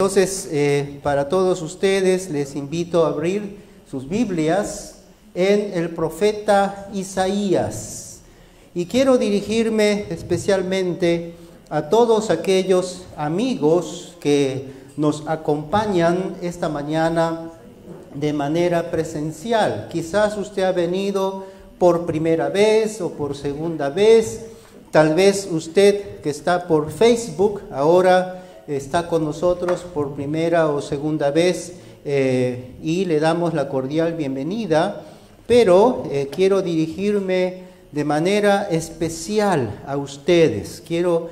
Entonces, para todos ustedes les invito a abrir sus Biblias en el profeta Isaías. Y quiero dirigirme especialmente a todos aquellos amigos que nos acompañan esta mañana de manera presencial. Quizás usted ha venido por primera vez o por segunda vez. Tal vez usted que está por Facebook ahora está con nosotros por primera o segunda vez y le damos la cordial bienvenida, pero quiero dirigirme de manera especial a ustedes. Quiero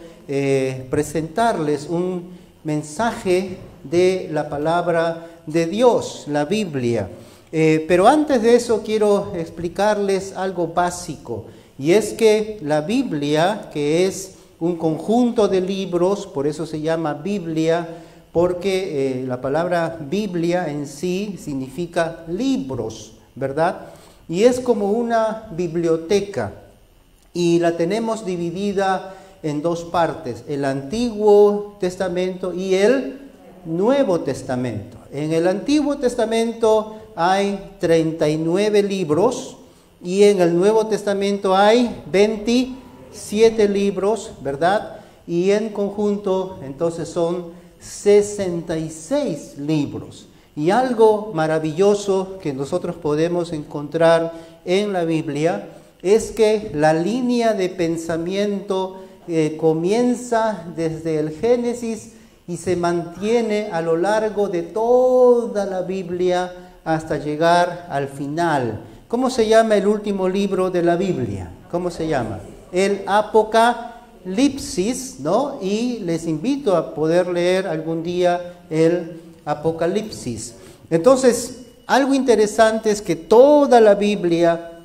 presentarles un mensaje de la palabra de Dios, la Biblia. Pero antes de eso quiero explicarles algo básico, y es que la Biblia, que es un conjunto de libros, por eso se llama Biblia, porque la palabra Biblia en sí significa libros, ¿verdad? Y es como una biblioteca, y la tenemos dividida en dos partes, el Antiguo Testamento y el Nuevo Testamento. En el Antiguo Testamento hay 39 libros, y en el Nuevo Testamento hay 27 libros, ¿verdad? Y en conjunto, entonces, son 66 libros. Y algo maravilloso que nosotros podemos encontrar en la Biblia es que la línea de pensamiento comienza desde el Génesis y se mantiene a lo largo de toda la Biblia hasta llegar al final. ¿Cómo se llama el último libro de la Biblia? ¿Cómo se llama? El Apocalipsis, ¿no? Y les invito a poder leer algún día el Apocalipsis. Entonces, algo interesante es que toda la Biblia,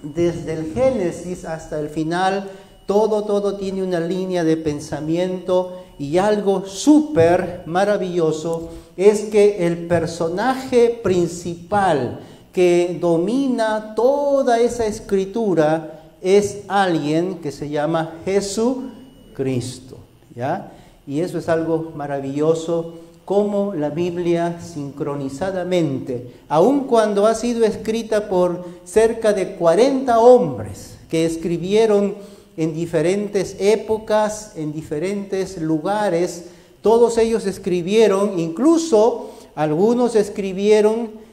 desde el Génesis hasta el final, todo tiene una línea de pensamiento, y algo súper maravilloso es que el personaje principal que domina toda esa escritura es alguien que se llama Jesucristo, ¿ya? Y eso es algo maravilloso, como la Biblia sincronizadamente, aun cuando ha sido escrita por cerca de 40 hombres que escribieron en diferentes épocas, en diferentes lugares, todos ellos escribieron, incluso algunos escribieron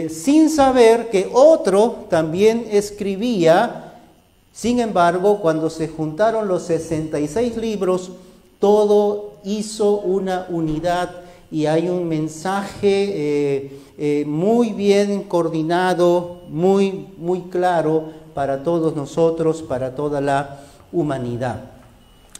sin saber que otro también escribía. Sin embargo, cuando se juntaron los 66 libros, todo hizo una unidad y hay un mensaje muy bien coordinado, muy claro para todos nosotros, para toda la humanidad.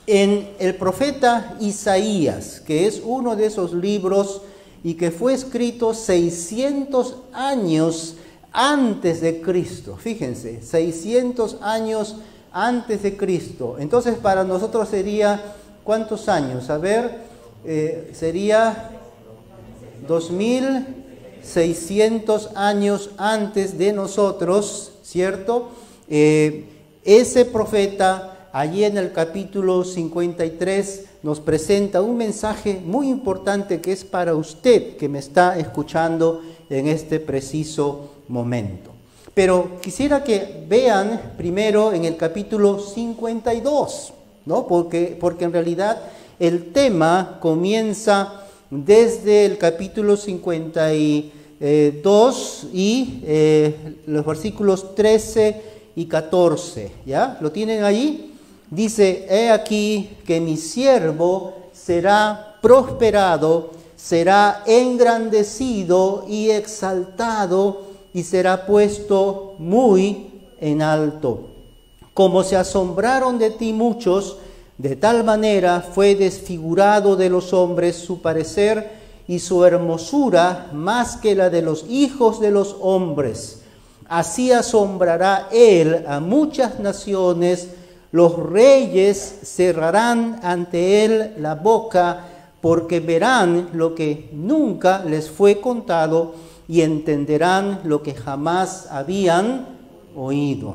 En el profeta Isaías, que es uno de esos libros y que fue escrito 600 años antes de Cristo, fíjense, 600 años antes de Cristo. Entonces para nosotros sería, ¿cuántos años? A ver, sería 2600 años antes de nosotros, ¿cierto? Ese profeta, allí en el capítulo 53, nos presenta un mensaje muy importante que es para usted que me está escuchando en este preciso momento. Pero quisiera que vean primero en el capítulo 52, ¿no? Porque en realidad el tema comienza desde el capítulo 52 y los versículos 13 y 14, ¿ya? ¿Lo tienen allí? Dice: he aquí que mi siervo será prosperado, será engrandecido y exaltado, y será puesto muy en alto. Como se asombraron de ti muchos, de tal manera fue desfigurado de los hombres su parecer, y su hermosura más que la de los hijos de los hombres. Así asombrará él a muchas naciones. Los reyes cerrarán ante él la boca, porque verán lo que nunca les fue contado y entenderán lo que jamás habían oído.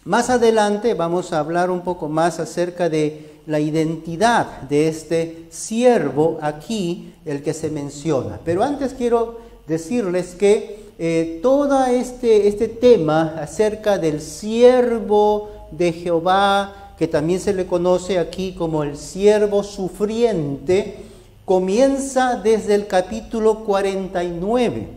Más adelante vamos a hablar un poco más acerca de la identidad de este siervo aquí, el que se menciona. Pero antes quiero decirles que todo este tema acerca del siervo de Jehová, que también se le conoce aquí como el siervo sufriente, comienza desde el capítulo 49,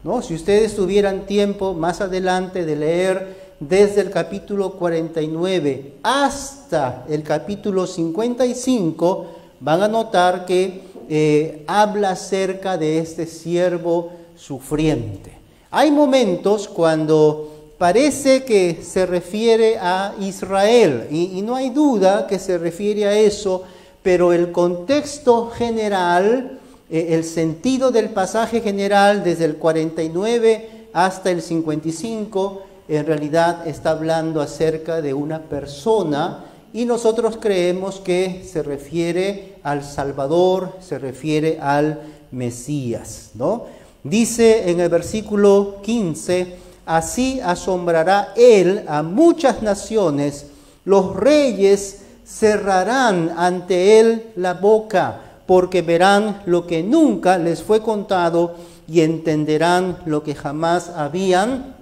¿no? Si ustedes tuvieran tiempo más adelante de leer desde el capítulo 49 hasta el capítulo 55, van a notar que habla acerca de este siervo sufriente. Hay momentos cuando parece que se refiere a Israel, y no hay duda que se refiere a eso, pero el contexto general, el sentido del pasaje general desde el 49 hasta el 55, en realidad está hablando acerca de una persona, y nosotros creemos que se refiere al Salvador, se refiere al Mesías, ¿no? Dice en el versículo 15, así asombrará él a muchas naciones, los reyes cerrarán ante él la boca, porque verán lo que nunca les fue contado y entenderán lo que jamás habían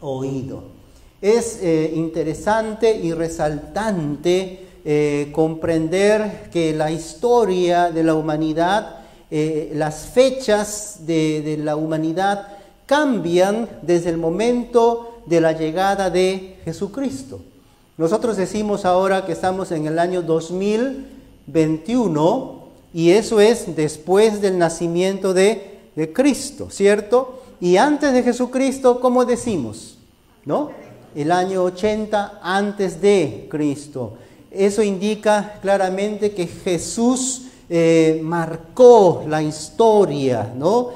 oído. Es interesante y resaltante comprender que la historia de la humanidad, las fechas de la humanidad cambian desde el momento de la llegada de Jesucristo. Nosotros decimos ahora que estamos en el año 2021 y eso es después del nacimiento de Cristo, ¿cierto? Y antes de Jesucristo, ¿cómo decimos? ¿No? El año 80 antes de Cristo. Eso indica claramente que Jesús marcó la historia, ¿no?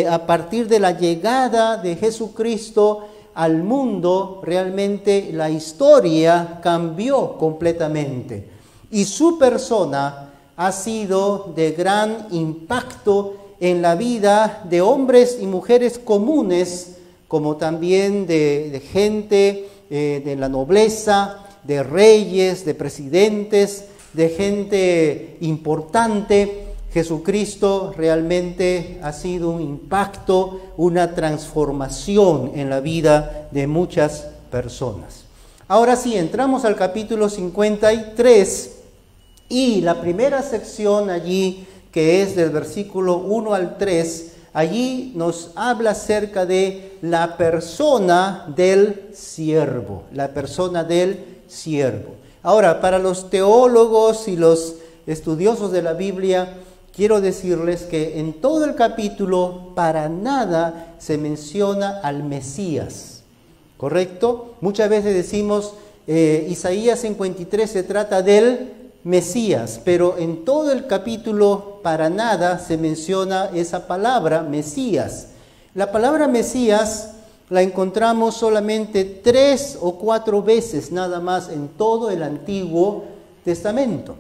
A partir de la llegada de Jesucristo al mundo, realmente la historia cambió completamente. Y su persona ha sido de gran impacto en la vida de hombres y mujeres comunes, como también de gente de la nobleza, de reyes, de presidentes, de gente importante. Jesucristo realmente ha sido un impacto, una transformación en la vida de muchas personas. Ahora sí, entramos al capítulo 53 y la primera sección allí, que es del versículo 1 al 3, allí nos habla acerca de la persona del siervo, la persona del siervo. Ahora, para los teólogos y los estudiosos de la Biblia, quiero decirles que en todo el capítulo para nada se menciona al Mesías, ¿correcto? Muchas veces decimos, Isaías 53 se trata del Mesías, pero en todo el capítulo para nada se menciona esa palabra, Mesías. La palabra Mesías la encontramos solamente 3 o 4 veces nada más en todo el Antiguo Testamento.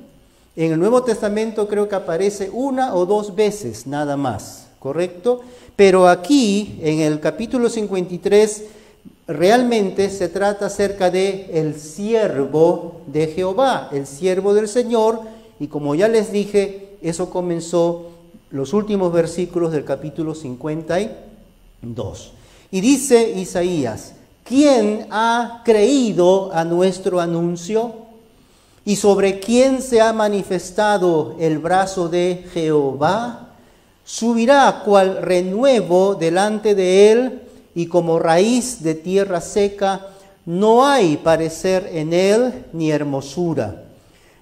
En el Nuevo Testamento creo que aparece 1 o 2 veces nada más, ¿correcto? Pero aquí, en el capítulo 53, realmente se trata acerca de el siervo de Jehová, el siervo del Señor, y como ya les dije, eso comenzó los últimos versículos del capítulo 52. Y dice Isaías, ¿quién ha creído a nuestro anuncio? ¿Y sobre quién se ha manifestado el brazo de Jehová? Subirá cual renuevo delante de él, y como raíz de tierra seca, no hay parecer en él ni hermosura.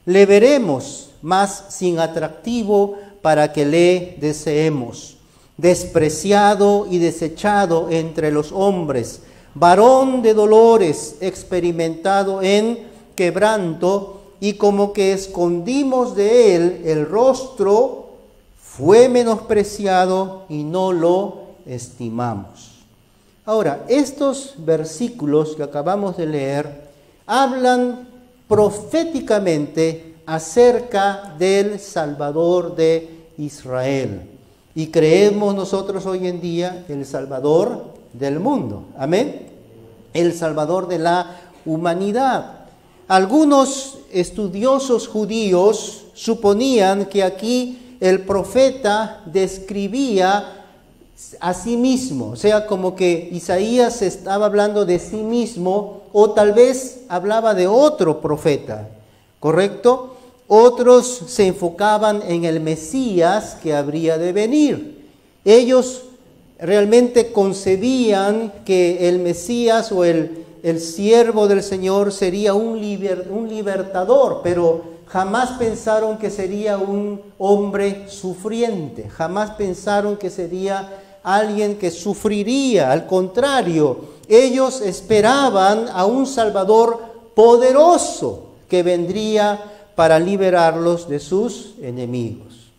Le veremos, mas sin atractivo, para que le deseemos. Despreciado y desechado entre los hombres, varón de dolores, experimentado en quebranto, y como que escondimos de él el rostro, fue menospreciado y no lo estimamos. Ahora, estos versículos que acabamos de leer hablan proféticamente acerca del Salvador de Israel. Y creemos nosotros hoy en día el Salvador del mundo. Amén. El Salvador de la humanidad. algunos estudiosos judíos suponían que aquí el profeta describía a sí mismo, o sea, como que Isaías estaba hablando de sí mismo, o tal vez hablaba de otro profeta, ¿correcto? Otros se enfocaban en el Mesías que habría de venir. Ellos realmente concebían que el Mesías o el siervo del Señor sería un libertador, pero jamás pensaron que sería un hombre sufriente, jamás pensaron que sería alguien que sufriría. Al contrario, ellos esperaban a un Salvador poderoso que vendría para liberarlos de sus enemigos.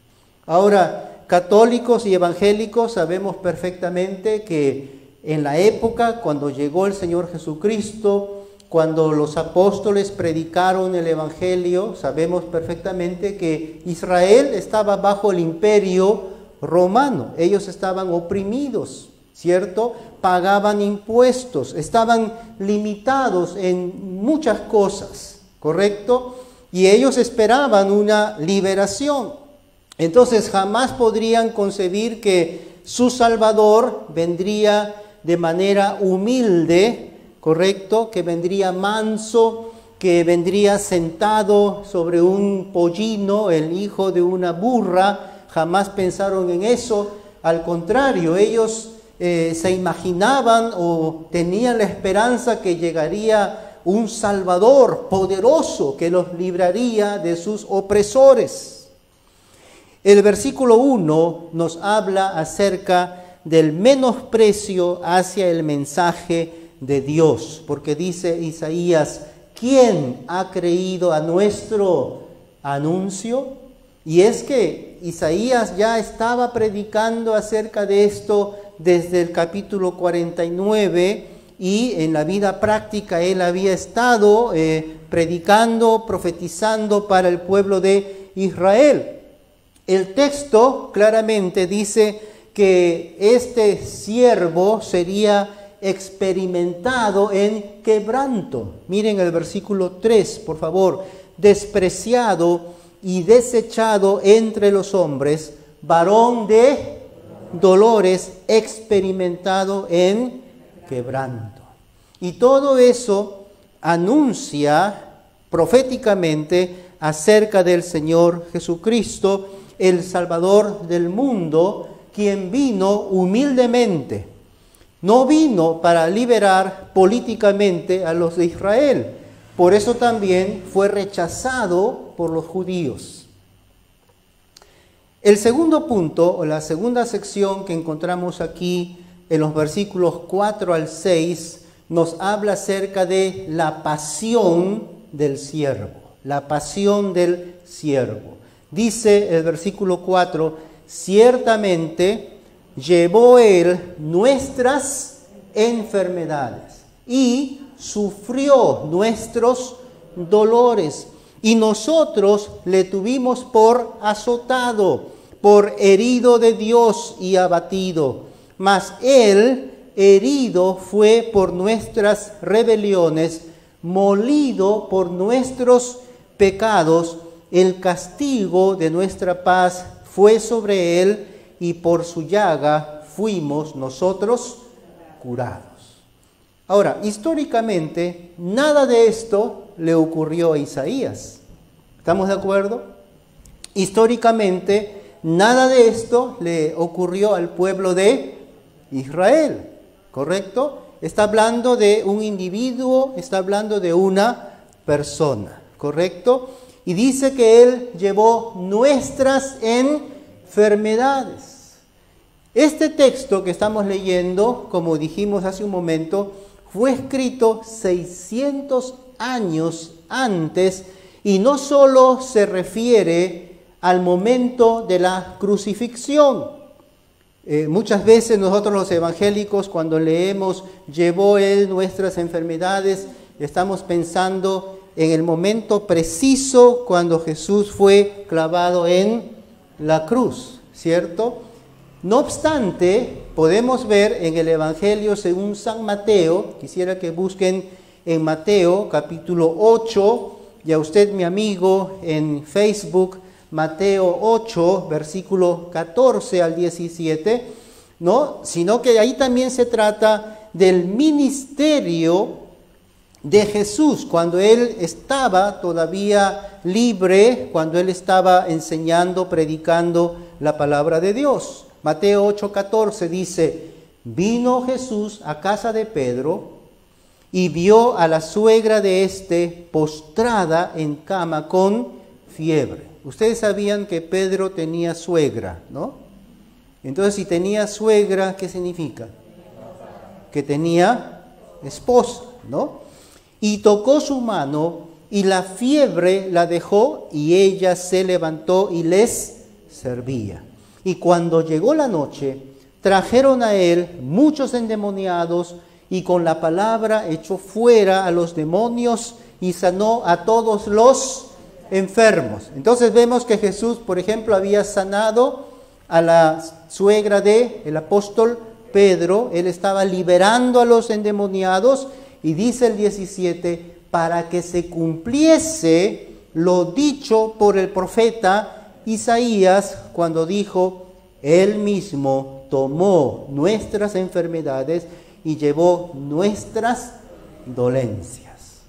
Ahora, católicos y evangélicos sabemos perfectamente que en la época cuando llegó el Señor Jesucristo, cuando los apóstoles predicaron el Evangelio, sabemos perfectamente que Israel estaba bajo el imperio romano. Ellos estaban oprimidos, ¿cierto? Pagaban impuestos, estaban limitados en muchas cosas, ¿correcto? Y ellos esperaban una liberación. Entonces jamás podrían concebir que su Salvador vendría de manera humilde, ¿correcto? Que vendría manso, que vendría sentado sobre un pollino, el hijo de una burra. Jamás pensaron en eso. Al contrario, ellos se imaginaban o tenían la esperanza que llegaría un Salvador poderoso que los libraría de sus opresores. El versículo 1 nos habla acerca del menosprecio hacia el mensaje de Dios, porque dice Isaías, ¿quién ha creído a nuestro anuncio? Y es que Isaías ya estaba predicando acerca de esto desde el capítulo 49 y en la vida práctica él había estado predicando, profetizando para el pueblo de Israel. El texto claramente dice que este siervo sería experimentado en quebranto. Miren el versículo 3, por favor. Despreciado y desechado entre los hombres, varón de dolores, experimentado en quebranto. Y todo eso anuncia proféticamente acerca del Señor Jesucristo, el Salvador del mundo, quien vino humildemente. No vino para liberar políticamente a los de Israel. Por eso también fue rechazado por los judíos. El segundo punto, o la segunda sección que encontramos aquí en los versículos 4 al 6, nos habla acerca de la pasión del siervo. La pasión del siervo. Dice el versículo 4, ciertamente llevó él nuestras enfermedades y sufrió nuestros dolores, y nosotros le tuvimos por azotado, por herido de Dios y abatido. Mas él herido fue por nuestras rebeliones, molido por nuestros pecados. El castigo de nuestra paz fue sobre él, y por su llaga fuimos nosotros curados. Ahora, históricamente, nada de esto le ocurrió a Isaías. ¿Estamos de acuerdo? Históricamente, nada de esto le ocurrió al pueblo de Israel, ¿correcto? Está hablando de un individuo, está hablando de una persona, ¿correcto? Y dice que él llevó nuestras enfermedades. Este texto que estamos leyendo, como dijimos hace un momento, fue escrito 600 años antes y no solo se refiere al momento de la crucifixión. Muchas veces nosotros los evangélicos, cuando leemos llevó él nuestras enfermedades, estamos pensando en el momento preciso cuando Jesús fue clavado en la cruz, ¿cierto? No obstante, podemos ver en el Evangelio según San Mateo, quisiera que busquen en Mateo capítulo 8, y a usted, mi amigo, en Facebook, Mateo 8, versículo 14 al 17, ¿no? Sino que ahí también se trata del ministerio de Jesús, cuando Él estaba todavía libre, cuando Él estaba enseñando, predicando la palabra de Dios. Mateo 8, 14 dice: vino Jesús a casa de Pedro y vio a la suegra de éste postrada en cama con fiebre. Ustedes sabían que Pedro tenía suegra, ¿no? Entonces, si tenía suegra, ¿qué significa? Que tenía esposa, ¿no? Y tocó su mano, y la fiebre la dejó, y ella se levantó y les servía. Y cuando llegó la noche, trajeron a él muchos endemoniados, y con la palabra echó fuera a los demonios y sanó a todos los enfermos. Entonces vemos que Jesús, por ejemplo, había sanado a la suegra del apóstol Pedro. Él estaba liberando a los endemoniados, y dice el 17, para que se cumpliese lo dicho por el profeta Isaías, cuando dijo: Él mismo tomó nuestras enfermedades y llevó nuestras dolencias.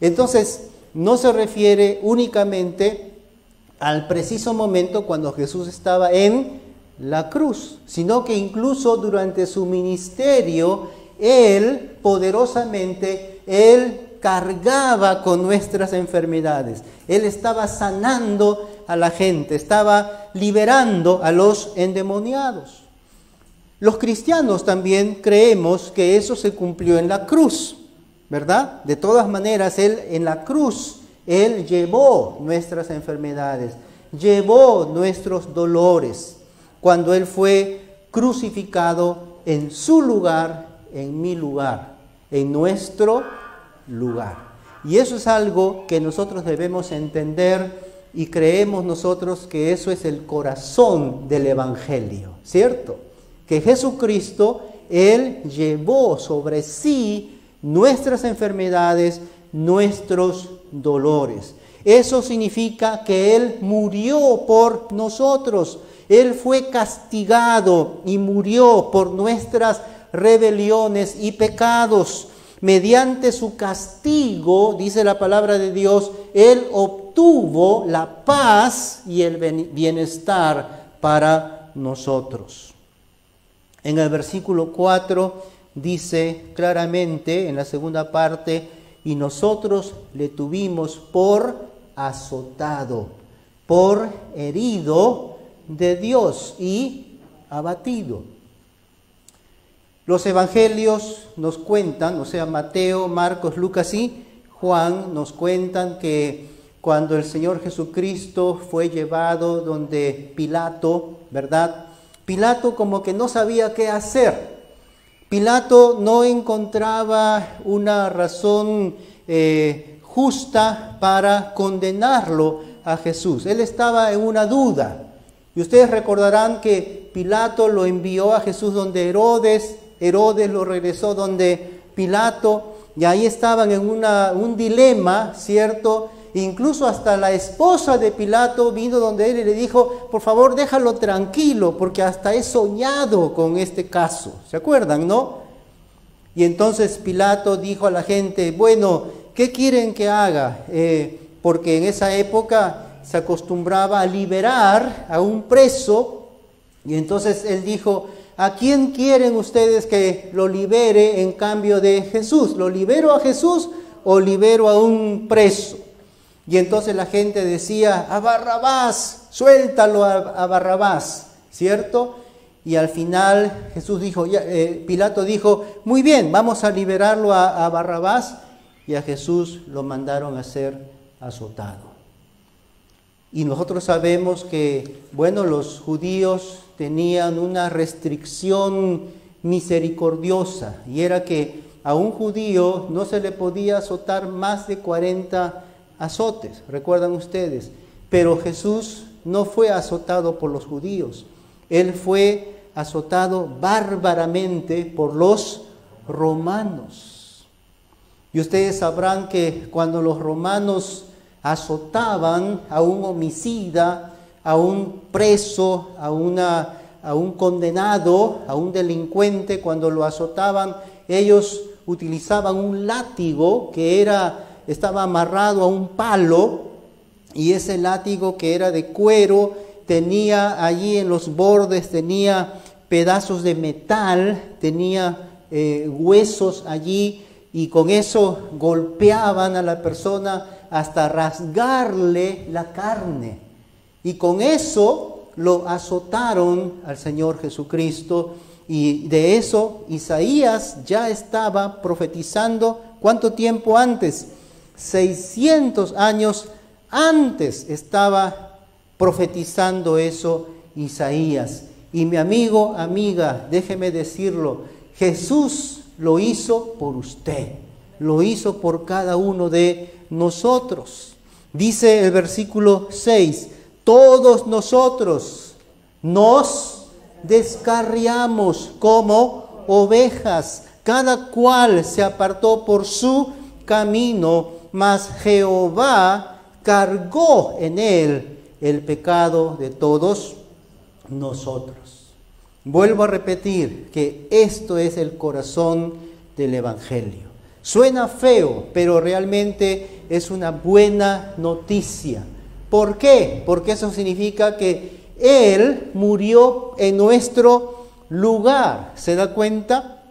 Entonces, no se refiere únicamente al preciso momento cuando Jesús estaba en la cruz, sino que incluso durante su ministerio, Él poderosamente, Él cargaba con nuestras enfermedades. Él estaba sanando a la gente, estaba liberando a los endemoniados. Los cristianos también creemos que eso se cumplió en la cruz, ¿verdad? De todas maneras, Él en la cruz, Él llevó nuestras enfermedades, llevó nuestros dolores, cuando Él fue crucificado en su lugar, en mi lugar, en nuestro lugar. Y eso es algo que nosotros debemos entender, y creemos nosotros que eso es el corazón del Evangelio, ¿cierto? Que Jesucristo, Él llevó sobre sí nuestras enfermedades, nuestros dolores. Eso significa que Él murió por nosotros. Él fue castigado y murió por nuestras rebeliones y pecados. Mediante su castigo, dice la palabra de Dios, Él obtuvo la paz y el bienestar para nosotros. En el versículo 4 dice claramente, en la segunda parte: y nosotros le tuvimos por azotado, por herido de Dios y abatido. Los evangelios nos cuentan, o sea, Mateo, Marcos, Lucas y Juan nos cuentan que cuando el Señor Jesucristo fue llevado donde Pilato, ¿verdad? Pilato como que no sabía qué hacer. Pilato no encontraba una razón justa para condenarlo a Jesús. Él estaba en una duda. Y ustedes recordarán que Pilato lo envió a Jesús donde Herodes. Herodes lo regresó donde Pilato. Y ahí estaban en un dilema, ¿cierto? Incluso hasta la esposa de Pilato vino donde él y le dijo: por favor, déjalo tranquilo, porque hasta he soñado con este caso. ¿Se acuerdan, no? Y entonces Pilato dijo a la gente: bueno, ¿qué quieren que haga? Porque en esa época se acostumbraba a liberar a un preso. Y entonces él dijo: ¿a quién quieren ustedes que lo libere en cambio de Jesús? ¿Lo libero a Jesús o libero a un preso? Y entonces la gente decía: a Barrabás, suéltalo a Barrabás, ¿cierto? Y al final Pilato dijo: muy bien, vamos a liberarlo a Barrabás. Y a Jesús lo mandaron a ser azotado. Y nosotros sabemos que, bueno, los judíos tenían una restricción misericordiosa, y era que a un judío no se le podía azotar más de 40 azotes, recuerdan ustedes. Pero Jesús no fue azotado por los judíos, Él fue azotado bárbaramente por los romanos. Y ustedes sabrán que cuando los romanos azotaban a un homicida, a un preso, a un condenado, a un delincuente, cuando lo azotaban, ellos utilizaban un látigo que estaba amarrado a un palo, y ese látigo, que era de cuero, tenía allí en los bordes, tenía pedazos de metal, tenía huesos allí, y con eso golpeaban a la persona hasta rasgarle la carne. Y con eso lo azotaron al Señor Jesucristo. Y de eso Isaías ya estaba profetizando. ¿Cuánto tiempo antes? 600 años antes estaba profetizando eso Isaías. Y mi amigo, amiga, déjeme decirlo, Jesús lo hizo por usted, lo hizo por cada uno de nosotros. Dice el versículo 6, todos nosotros nos descarriamos como ovejas, cada cual se apartó por su camino, mas Jehová cargó en él el pecado de todos nosotros. Vuelvo a repetir que esto es el corazón del Evangelio. Suena feo, pero realmente es una buena noticia. ¿Por qué? Porque eso significa que Él murió en nuestro lugar. ¿Se da cuenta?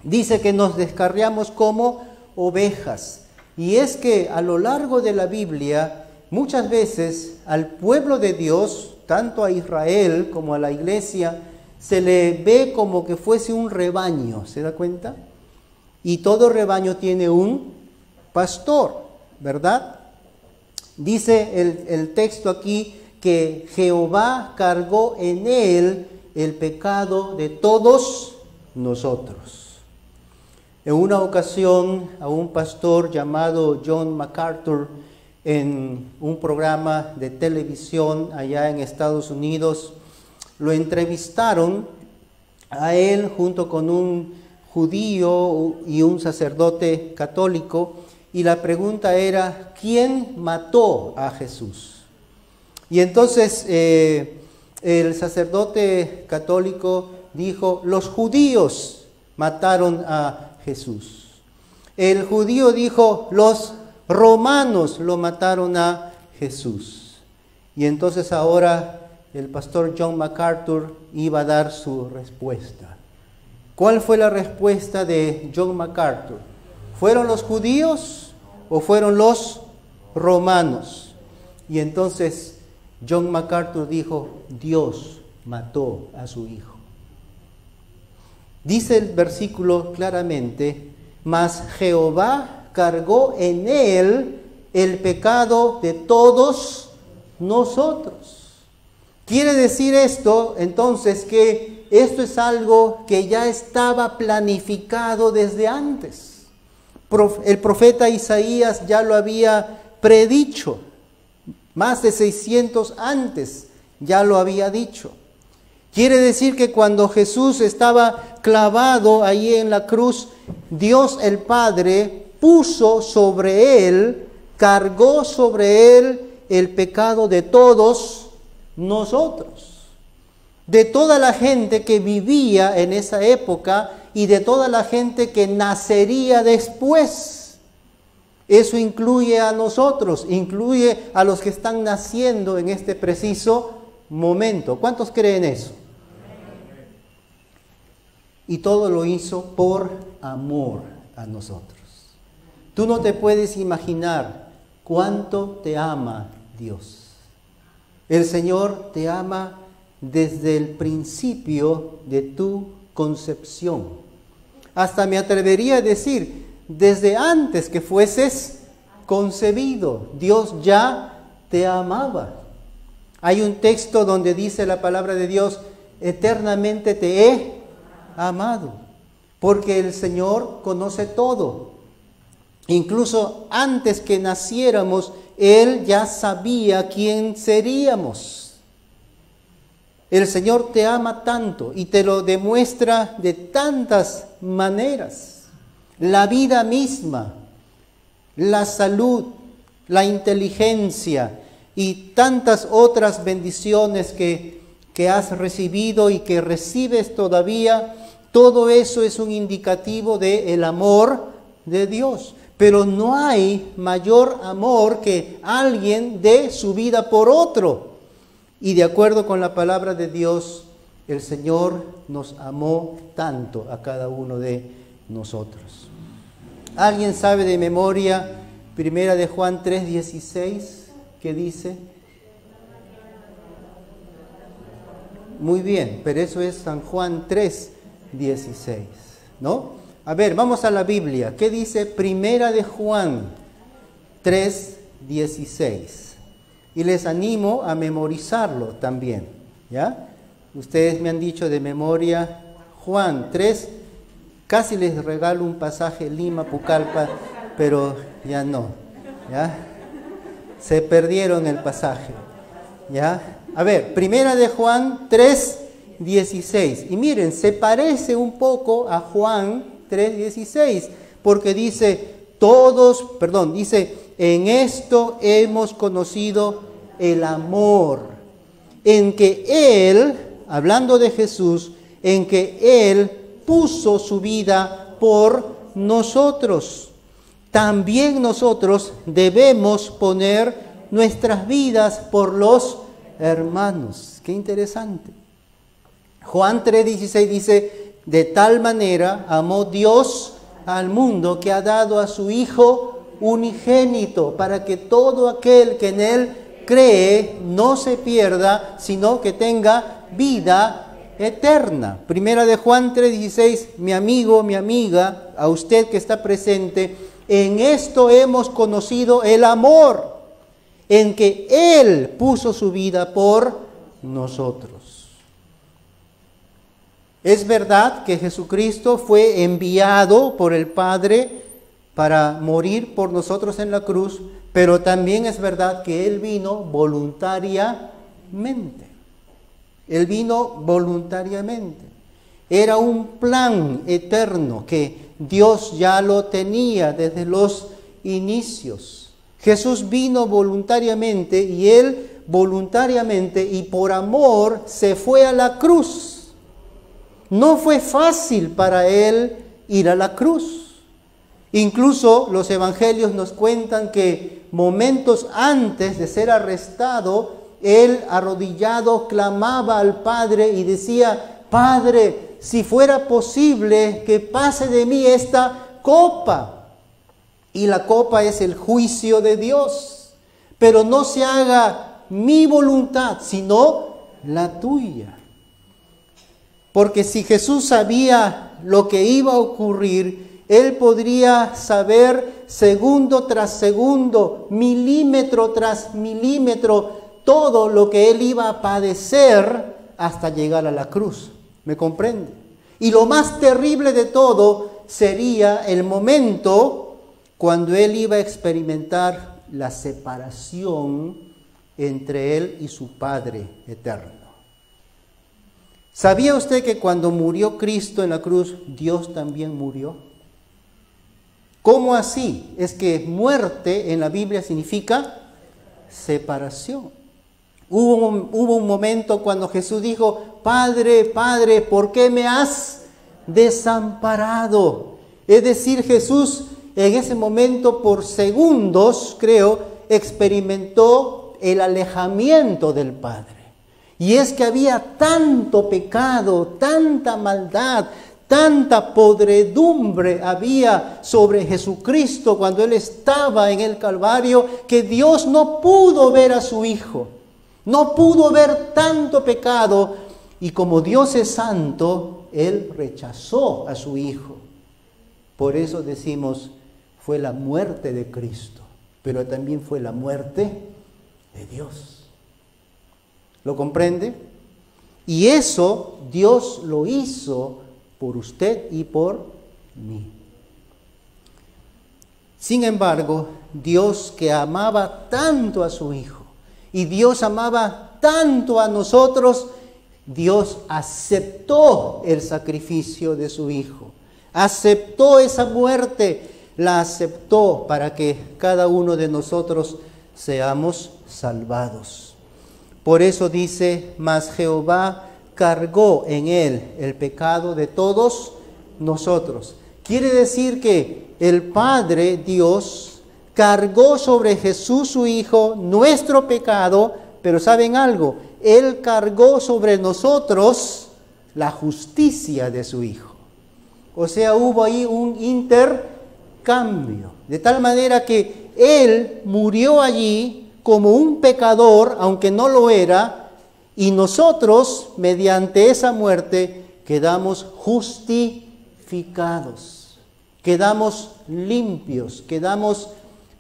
Dice que nos descarriamos como ovejas. Y es que a lo largo de la Biblia, muchas veces al pueblo de Dios, tanto a Israel como a la iglesia, se le ve como que fuese un rebaño, ¿se da cuenta? Y todo rebaño tiene un pastor, ¿verdad? Dice el texto aquí que Jehová cargó en él el pecado de todos nosotros. En una ocasión a un pastor llamado John MacArthur, en un programa de televisión allá en Estados Unidos, lo entrevistaron a él junto con un judío y un sacerdote católico, y la pregunta era, ¿quién mató a Jesús? Y entonces el sacerdote católico dijo, los judíos mataron a Jesús. El judío dijo, los romanos lo mataron a Jesús. Y entonces ahora el pastor John MacArthur iba a dar su respuesta. ¿Cuál fue la respuesta de John MacArthur? ¿Fueron los judíos o fueron los romanos? Y entonces John MacArthur dijo, Dios mató a su hijo. Dice el versículo claramente, mas Jehová cargó en él el pecado de todos nosotros. Quiere decir esto, entonces, que esto es algo que ya estaba planificado desde antes. El profeta Isaías ya lo había predicho, más de 600 antes ya lo había dicho. Quiere decir que cuando Jesús estaba clavado ahí en la cruz, Dios el Padre puso sobre él, cargó sobre él el pecado de todos nosotros, de toda la gente que vivía en esa época y de toda la gente que nacería después. Eso incluye a nosotros, incluye a los que están naciendo en este preciso momento. ¿Cuántos creen eso? Y todo lo hizo por amor a nosotros. Tú no te puedes imaginar cuánto te ama Dios. El Señor te ama desde el principio de tu concepción. Hasta me atrevería a decir, desde antes que fueses concebido, Dios ya te amaba. Hay un texto donde dice la palabra de Dios, eternamente te he amado, porque el Señor conoce todo. Incluso antes que naciéramos, Él ya sabía quién seríamos. El Señor te ama tanto y te lo demuestra de tantas maneras. La vida misma, la salud, la inteligencia y tantas otras bendiciones que has recibido y que recibes todavía, todo eso es un indicativo del amor de Dios. Pero no hay mayor amor que alguien dé su vida por otro. Y de acuerdo con la palabra de Dios, el Señor nos amó tanto a cada uno de nosotros. ¿Alguien sabe de memoria 1 de Juan 3:16? ¿Qué dice? Muy bien, pero eso es San Juan 3:16, ¿no? A ver, vamos a la Biblia. ¿Qué dice 1 de Juan 3:16? Y les animo a memorizarlo también, ¿ya? Ustedes me han dicho de memoria Juan 3, casi les regalo un pasaje Lima, Pucallpa, pero ya no, ¿ya? Se perdieron el pasaje, ¿ya? A ver, 1 de Juan 3:16. Y miren, se parece un poco a Juan 3:16, porque dice, dice, en esto hemos conocido el amor, en que Él, hablando de Jesús, en que Él puso su vida por nosotros. También nosotros debemos poner nuestras vidas por los hermanos. Qué interesante. Juan 3:16 dice, de tal manera amó Dios al mundo que ha dado a su Hijo unigénito, para que todo aquel que en Él cree no se pierda, sino que tenga vida eterna. 1 de Juan 3:16, mi amigo, mi amiga, a usted que está presente, en esto hemos conocido el amor, en que Él puso su vida por nosotros. Es verdad que Jesucristo fue enviado por el Padre para morir por nosotros en la cruz, pero también es verdad que Él vino voluntariamente. Él vino voluntariamente. Era un plan eterno que Dios ya lo tenía desde los inicios. Jesús vino voluntariamente y Él voluntariamente y por amor se fue a la cruz. No fue fácil para Él ir a la cruz. Incluso los evangelios nos cuentan que momentos antes de ser arrestado, Él arrodillado clamaba al Padre y decía, Padre, si fuera posible que pase de mí esta copa. Y la copa es el juicio de Dios. Pero no se haga mi voluntad, sino la tuya. Porque si Jesús sabía lo que iba a ocurrir, Él podría saber segundo tras segundo, milímetro tras milímetro, todo lo que Él iba a padecer hasta llegar a la cruz. ¿Me comprende? Y lo más terrible de todo sería el momento cuando Él iba a experimentar la separación entre Él y su Padre eterno. ¿Sabía usted que cuando murió Cristo en la cruz, Dios también murió? ¿Cómo así? Es que muerte en la Biblia significa separación. Hubo un momento cuando Jesús dijo, Padre, Padre, ¿por qué me has desamparado? Es decir, Jesús en ese momento por segundos, creo, experimentó el alejamiento del Padre. Y es que había tanto pecado, tanta maldad, tanta podredumbre había sobre Jesucristo cuando Él estaba en el Calvario, que Dios no pudo ver a su Hijo. No pudo ver tanto pecado. Y como Dios es santo, Él rechazó a su Hijo. Por eso decimos, fue la muerte de Cristo, pero también fue la muerte de Dios. ¿Lo comprende? Y eso Dios lo hizo por usted y por mí. Sin embargo, Dios que amaba tanto a su Hijo y Dios amaba tanto a nosotros, Dios aceptó el sacrificio de su Hijo, aceptó esa muerte la aceptó para que cada uno de nosotros seamos salvados. Por eso dice, mas Jehová cargó en él el pecado de todos nosotros. Quiere decir que el Padre Dios cargó sobre Jesús su Hijo nuestro pecado, pero ¿saben algo? Él cargó sobre nosotros la justicia de su Hijo. O sea, hubo ahí un intercambio, de tal manera que Él murió allí como un pecador, aunque no lo era, y nosotros, mediante esa muerte, quedamos justificados, quedamos limpios, quedamos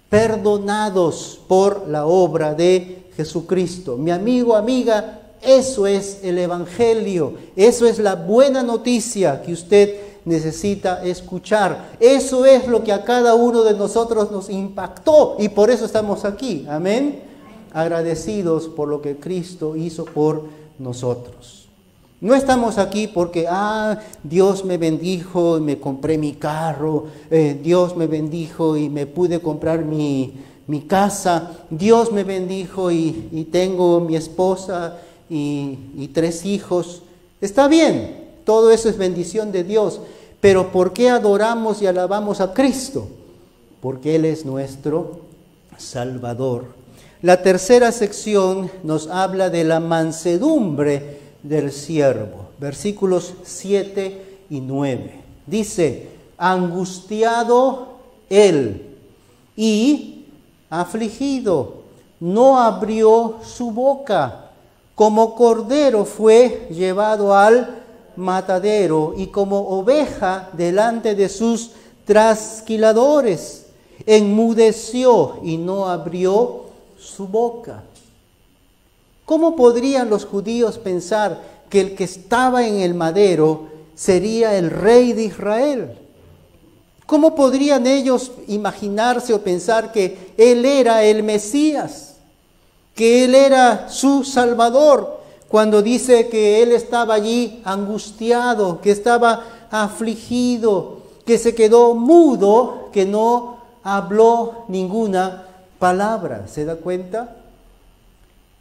perdonados por la obra de Jesucristo. Mi amigo, amiga, eso es el Evangelio, eso es la buena noticia que usted necesita escuchar. Eso es lo que a cada uno de nosotros nos impactó y por eso estamos aquí. Amén. Agradecidos por lo que Cristo hizo por nosotros. No estamos aquí porque, Dios me bendijo y me compré mi carro, Dios me bendijo y me pude comprar mi casa, Dios me bendijo y tengo mi esposa y 3 hijos. Está bien, todo eso es bendición de Dios, pero ¿por qué adoramos y alabamos a Cristo? Porque Él es nuestro Salvador. La tercera sección nos habla de la mansedumbre del siervo, versículos 7 y 9. Dice, angustiado él y afligido, no abrió su boca, como cordero fue llevado al matadero y como oveja delante de sus trasquiladores, enmudeció y no abrió su boca. ¿Cómo podrían los judíos pensar que el que estaba en el madero sería el rey de Israel? ¿Cómo podrían ellos imaginarse o pensar que Él era el Mesías, que Él era su Salvador, cuando dice que Él estaba allí angustiado, que estaba afligido, que se quedó mudo, que no habló ninguna palabra? ¿Se da cuenta?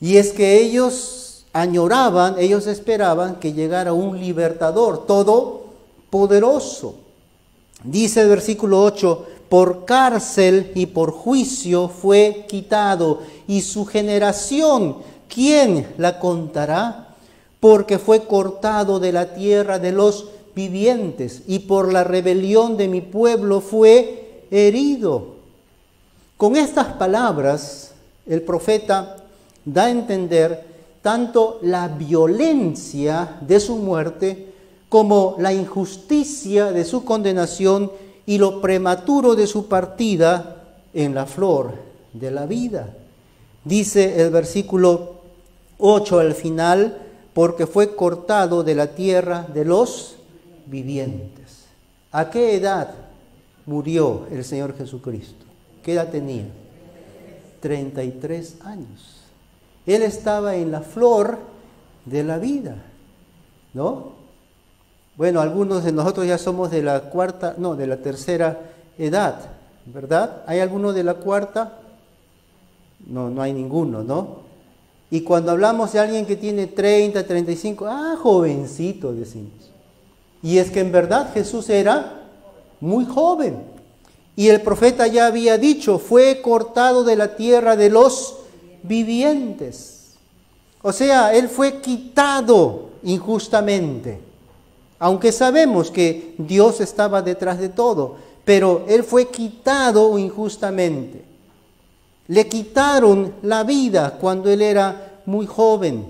Y es que ellos añoraban, ellos esperaban que llegara un libertador todopoderoso. Dice el versículo 8, por cárcel y por juicio fue quitado, y su generación, ¿quién la contará? Porque fue cortado de la tierra de los vivientes, y por la rebelión de mi pueblo fue herido. Con estas palabras, el profeta da a entender tanto la violencia de su muerte como la injusticia de su condenación y lo prematuro de su partida en la flor de la vida. Dice el versículo 8 al final, porque fue cortado de la tierra de los vivientes. ¿A qué edad murió el Señor Jesucristo? ¿Qué edad tenía? 33 años. Él estaba en la flor de la vida, ¿no? Bueno, algunos de nosotros ya somos de la tercera edad, ¿verdad? ¿Hay alguno de la cuarta? No hay ninguno, ¿no? Y cuando hablamos de alguien que tiene 30, 35, jovencito decimos. Y es que en verdad Jesús era muy joven. Y el profeta ya había dicho, fue cortado de la tierra de los vivientes. O sea, Él fue quitado injustamente. Aunque sabemos que Dios estaba detrás de todo, pero Él fue quitado injustamente. Le quitaron la vida cuando Él era muy joven.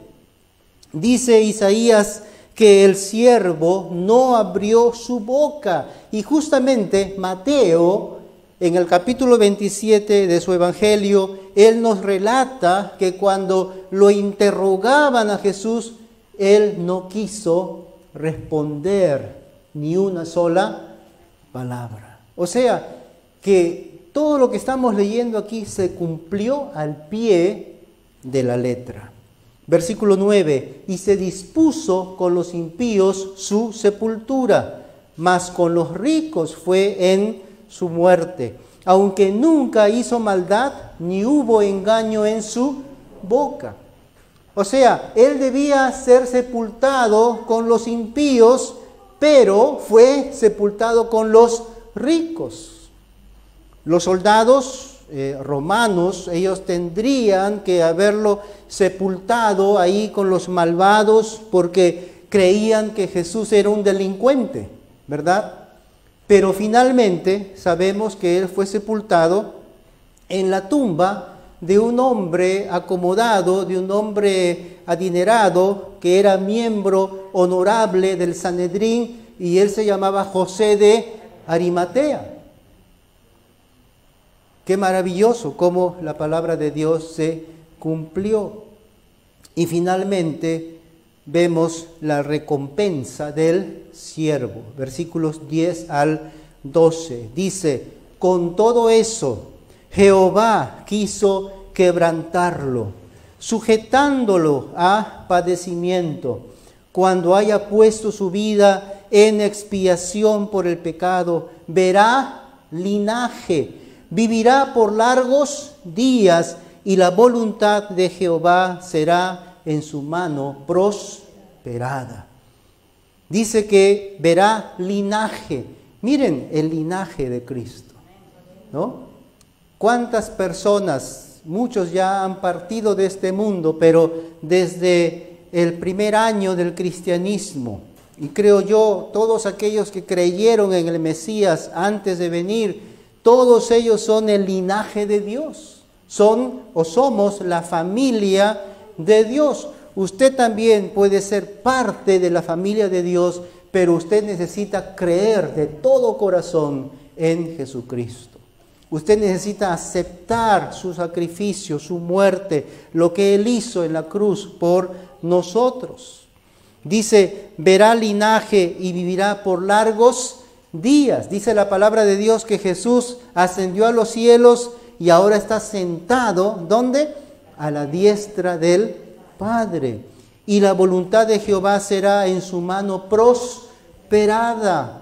Dice Isaías que el siervo no abrió su boca. Y justamente Mateo, en el capítulo 27 de su Evangelio, él nos relata que cuando lo interrogaban a Jesús, Él no quiso responder ni una sola palabra. O sea, que todo lo que estamos leyendo aquí se cumplió al pie de la letra. Versículo 9, y se dispuso con los impíos su sepultura, mas con los ricos fue en su muerte, aunque nunca hizo maldad ni hubo engaño en su boca. O sea, él debía ser sepultado con los impíos, pero fue sepultado con los ricos. Los soldados romanos, ellos tendrían que haberlo sepultado ahí con los malvados porque creían que Jesús era un delincuente, ¿verdad? Pero finalmente sabemos que él fue sepultado en la tumba de un hombre acomodado, de un hombre adinerado, que era miembro honorable del Sanedrín, y él se llamaba José de Arimatea. Qué maravilloso cómo la palabra de Dios se cumplió. Y finalmente vemos la recompensa del siervo. Versículos 10 al 12. Dice, con todo eso, Jehová quiso quebrantarlo, sujetándolo a padecimiento, cuando haya puesto su vida en expiación por el pecado, verá linaje, vivirá por largos días, y la voluntad de Jehová será en su mano prosperada. Dice que verá linaje. Miren el linaje de Cristo, ¿no? ¿Cuántas personas, muchos ya han partido de este mundo, pero desde el primer año del cristianismo, y creo yo, todos aquellos que creyeron en el Mesías antes de venir, todos ellos son el linaje de Dios, son o somos la familia de Dios. Usted también puede ser parte de la familia de Dios, pero usted necesita creer de todo corazón en Jesucristo. Usted necesita aceptar su sacrificio, su muerte, lo que Él hizo en la cruz por nosotros. Dice, verá linaje y vivirá por largos días. Dice la palabra de Dios que Jesús ascendió a los cielos y ahora está sentado, ¿dónde? A la diestra del Padre. Y la voluntad de Jehová será en su mano prosperada.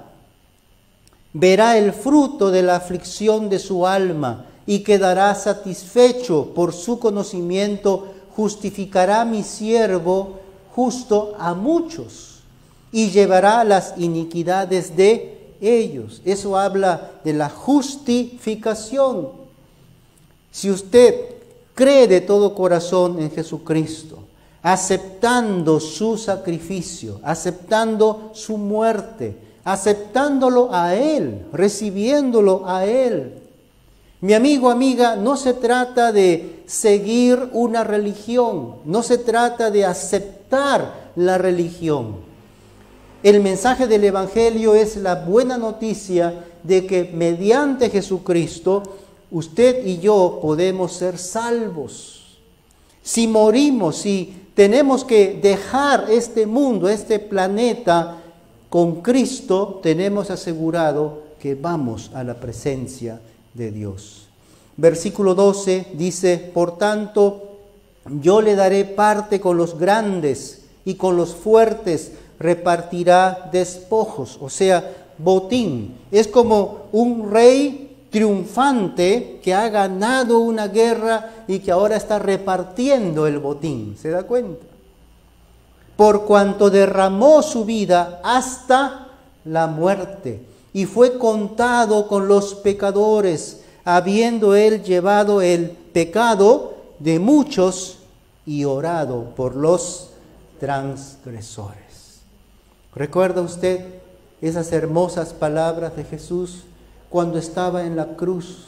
Verá el fruto de la aflicción de su alma y quedará satisfecho por su conocimiento. Justificará mi siervo justo a muchos y llevará las iniquidades de ellos. Eso habla de la justificación. Si usted cree de todo corazón en Jesucristo, aceptando su sacrificio, aceptando su muerte, aceptándolo a Él, recibiéndolo a Él. Mi amigo, amiga, no se trata de seguir una religión, no se trata de aceptar la religión. El mensaje del Evangelio es la buena noticia de que mediante Jesucristo, usted y yo podemos ser salvos. Si morimos, si tenemos que dejar este mundo, este planeta, con Cristo tenemos asegurado que vamos a la presencia de Dios. Versículo 12 dice, por tanto, yo le daré parte con los grandes y con los fuertes repartirá despojos, o sea, botín. Es como un rey triunfante que ha ganado una guerra y que ahora está repartiendo el botín. ¿Se da cuenta? Por cuanto derramó su vida hasta la muerte, y fue contado con los pecadores, habiendo él llevado el pecado de muchos y orado por los transgresores. ¿Recuerda usted esas hermosas palabras de Jesús cuando estaba en la cruz?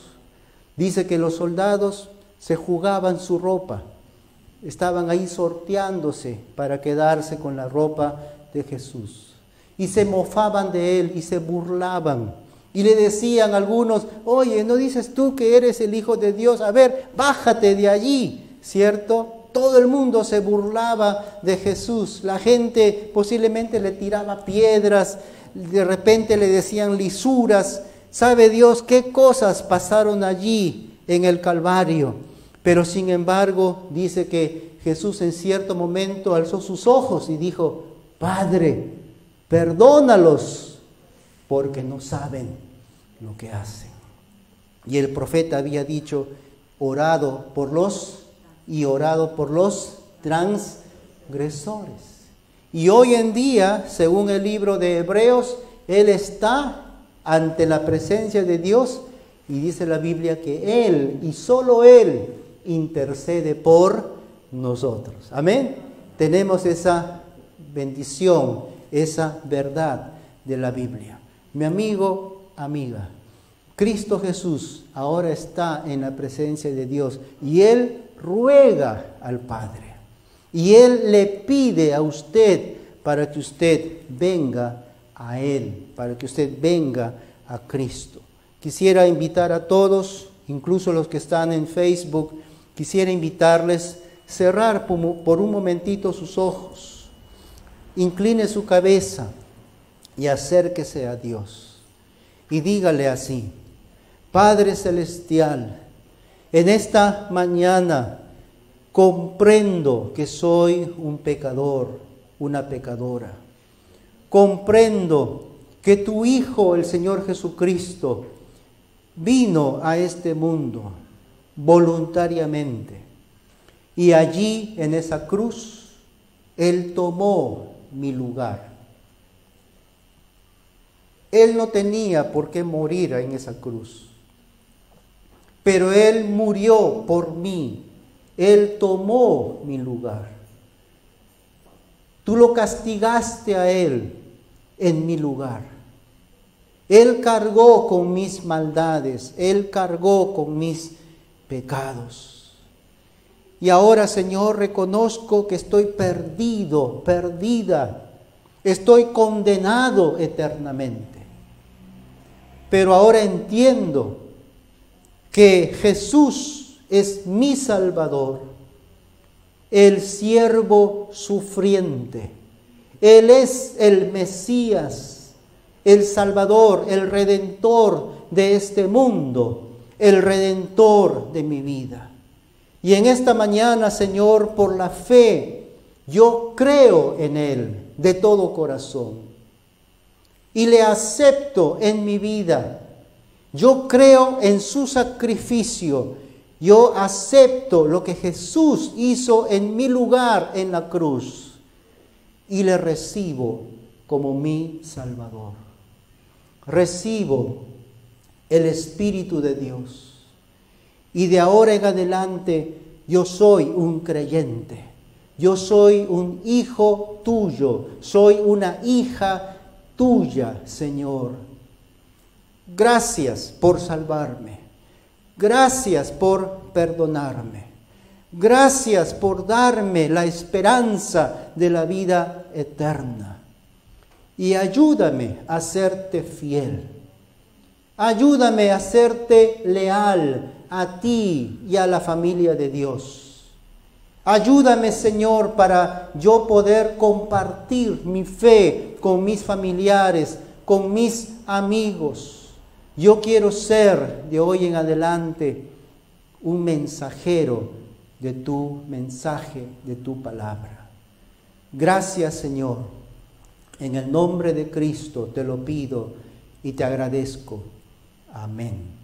Dice que los soldados se jugaban su ropa. Estaban ahí sorteándose para quedarse con la ropa de Jesús. Y se mofaban de él y se burlaban. Y le decían algunos, oye, ¿no dices tú que eres el Hijo de Dios? A ver, bájate de allí, ¿cierto? Todo el mundo se burlaba de Jesús. La gente posiblemente le tiraba piedras, de repente le decían lisuras. ¿Sabe Dios qué cosas pasaron allí en el Calvario? Pero sin embargo, dice que Jesús en cierto momento alzó sus ojos y dijo, Padre, perdónalos, porque no saben lo que hacen. Y el profeta había dicho, orado por los transgresores. Y hoy en día, según el libro de Hebreos, Él está ante la presencia de Dios y dice la Biblia que Él y solo Él intercede por nosotros. Amén. Tenemos esa bendición, esa verdad de la Biblia. Mi amigo, amiga, Cristo Jesús ahora está en la presencia de Dios y Él ruega al Padre. Y Él le pide a usted para que usted venga a Él, para que usted venga a Cristo. Quisiera invitar a todos, incluso los que están en Facebook, quisiera invitarles a cerrar por un momentito sus ojos, incline su cabeza y acérquese a Dios. Y dígale así: Padre Celestial, en esta mañana comprendo que soy un pecador, una pecadora. Comprendo que tu Hijo, el Señor Jesucristo, vino a este mundo voluntariamente. Y allí en esa cruz, Él tomó mi lugar. Él no tenía por qué morir en esa cruz, pero Él murió por mí. Él tomó mi lugar. Tú lo castigaste a Él en mi lugar. Él cargó con mis maldades. Él cargó con mis pecados. Y ahora, Señor, reconozco que estoy perdido, perdida. Estoy condenado eternamente. Pero ahora entiendo que Jesús es mi Salvador, el siervo sufriente. Él es el Mesías, el Salvador, el Redentor de este mundo, el Redentor de mi vida. Y en esta mañana, Señor, por la fe, yo creo en Él de todo corazón y le acepto en mi vida. Yo creo en su sacrificio. Yo acepto lo que Jesús hizo en mi lugar en la cruz y le recibo como mi Salvador. Recibo el Espíritu de Dios y de ahora en adelante yo soy un creyente. Yo soy un hijo tuyo, soy una hija tuya, Señor. Gracias por salvarme. Gracias por perdonarme. Gracias por darme la esperanza de la vida eterna. Y ayúdame a serte fiel. Ayúdame a serte leal a ti y a la familia de Dios. Ayúdame, Señor, para yo poder compartir mi fe con mis familiares, con mis amigos. Yo quiero ser de hoy en adelante un mensajero de tu mensaje, de tu palabra. Gracias, Señor. En el nombre de Cristo te lo pido y te agradezco. Amén.